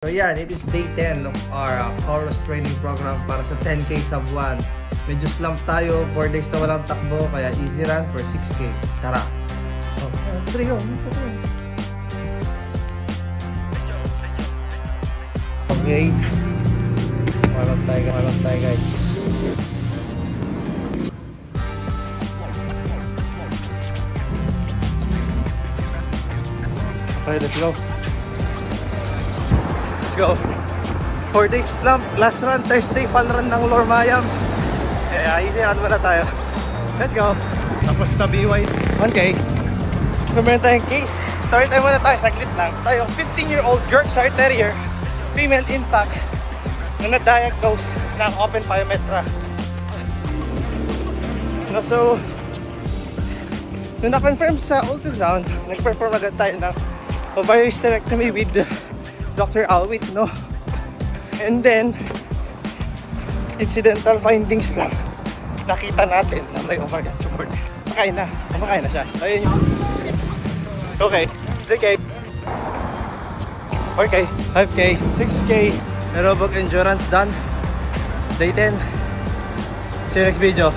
So yan, it is day 10 of our Chorus training program para sa 10K sub 1. Medyo slump tayo, 4 days na walang takbo, kaya easy run for 6K. Tara! So, Rodrigo, okay. Malap tayo guys. Okay, let's go. Let's go. 4 days slump, last run, Thursday, fun run ng Lormayam. Kaya easy run muna tayo. Let's go. Tapos na BY 1K. Meron tayong case. Start time muna tayo, saglit lang. Tayo 15-year-old Yorkshire Terrier, female intact, na na-diagnose ng open pyometra. So, nung na-confirm sa ultrasound, nag-perform agad tayo ng ovarian hysterectomy with Dr. Alwit, no? And then, incidental findings lang. Nakita natin na may ovarian tumor. Kumakain na siya. Ayun yung... Okay, 3K, 4K, 5K, 6K. Aerobic endurance done. Day 10. See you next video.